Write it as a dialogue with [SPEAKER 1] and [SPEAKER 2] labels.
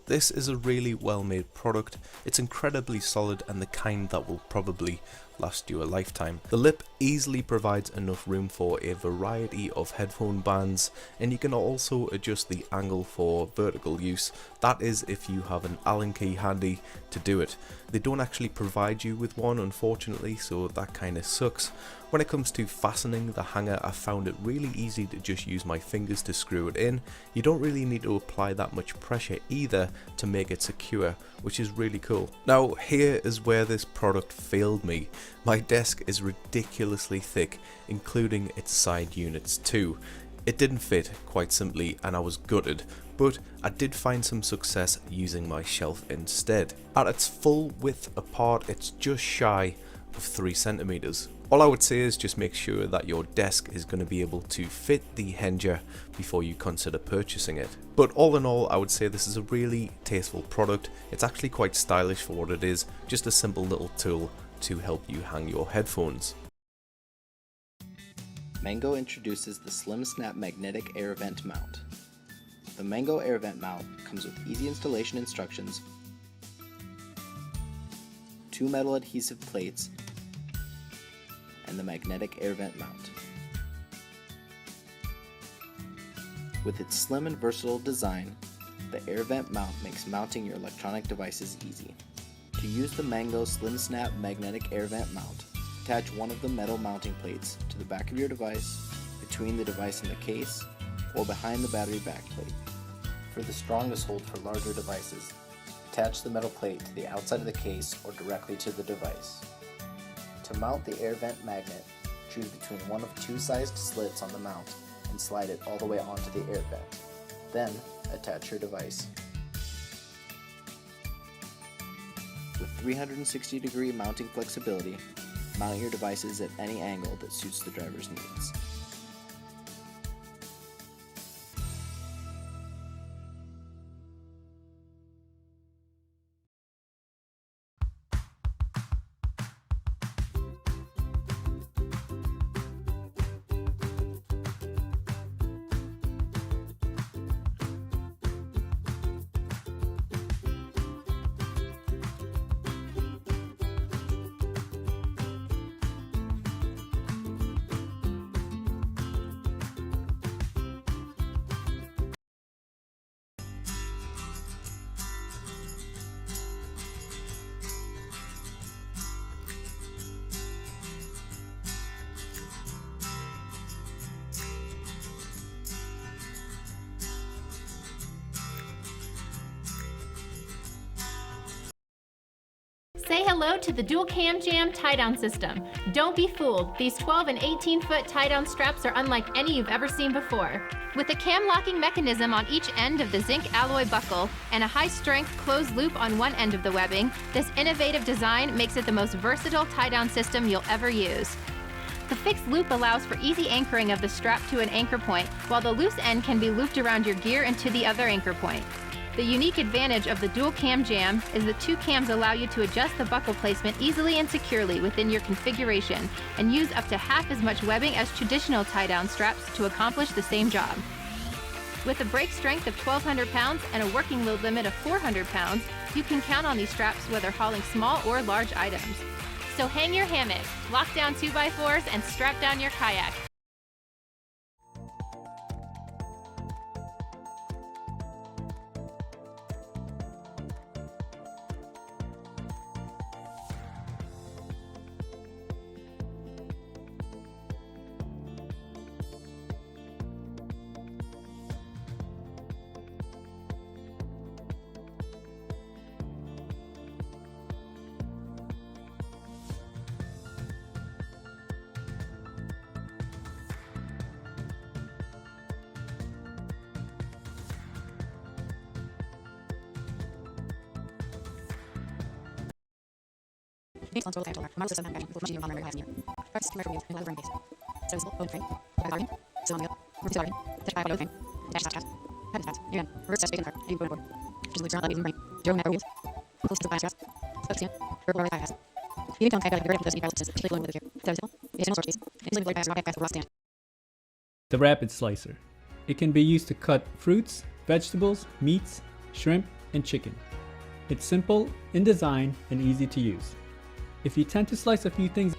[SPEAKER 1] but this is a really well made product. It's incredibly solid and the kind that will probably last you a lifetime. The lip easily provides enough room for a variety of headphone bands, and you can also adjust the angle for vertical use. That is if you have an Allen key handy to do it. They don't actually provide you with one, unfortunately, so that kind of sucks. When it comes to fastening the hanger, I found it really easy to just use my fingers to screw it in. You don't really need to apply that much pressure either to make it secure, which is really cool. Now here is where this product failed me. My desk is ridiculously thick, including its side units too. It didn't fit, quite simply, and I was gutted, but I did find some success using my shelf instead. At its full width apart, it's just shy of 3 centimeters. All I would say is just make sure that your desk is going to be able to fit the Henger before you consider purchasing it. But all in all, I would say this is a really tasteful product. It's actually quite stylish for what it is, just a simple little tool to help you hang your headphones.
[SPEAKER 2] Mango introduces the Slim Snap Magnetic Air Vent Mount. The Mango Air Vent Mount comes with easy installation instructions, 2 metal adhesive plates, and the magnetic air vent mount. With its slim and versatile design, the air vent mount makes mounting your electronic devices easy. To use the Mango Slim Snap Magnetic Air Vent Mount, attach one of the metal mounting plates to the back of your device, between the device and the case, or behind the battery backplate. For the strongest hold for larger devices, attach the metal plate to the outside of the case or directly to the device. To mount the air vent magnet, choose between one of 2 sized slits on the mount and slide it all the way onto the air vent. Then, attach your device. With 360-degree mounting flexibility, mount your devices at any angle that suits the driver's needs.
[SPEAKER 3] Say hello to the Dual Cam Jam tie-down system. Don't be fooled, these 12 and 18-foot tie-down straps are unlike any you've ever seen before. With a cam locking mechanism on each end of the zinc alloy buckle and a high-strength closed loop on one end of the webbing, this innovative design makes it the most versatile tie-down system you'll ever use. The fixed loop allows for easy anchoring of the strap to an anchor point, while the loose end can be looped around your gear and to the other anchor point. The unique advantage of the Dual Cam Jam is the 2 cams allow you to adjust the buckle placement easily and securely within your configuration and use up to half as much webbing as traditional tie-down straps to accomplish the same job. With a brake strength of 1,200 pounds and a working load limit of 400 pounds, you can count on these straps whether hauling small or large items. So hang your hammock, lock down 2x4s, and strap down your kayak.
[SPEAKER 4] Based on total capital, model system manufacturing with machine on memory last year. Parts commercial use in leather frame base. Serviceable, bone frame, Bulgarian, cylinder, root Bulgarian, touch by load frame, dash touch cast, head cast, again, reverse test bacon car, and bone board. Just the leaving brain, Joe macro wheels, close to the cast, stuff skin, purple or cast. You can count very does parallel particularly flowing with the gear. Serviceable, additional storage space, easily blade pass, rock pass, raw stand.
[SPEAKER 5] The Rapid Slicer. It can be used to cut fruits, vegetables, meats, shrimp, and chicken. It's simple in design and easy to use. If you tend to slice a few things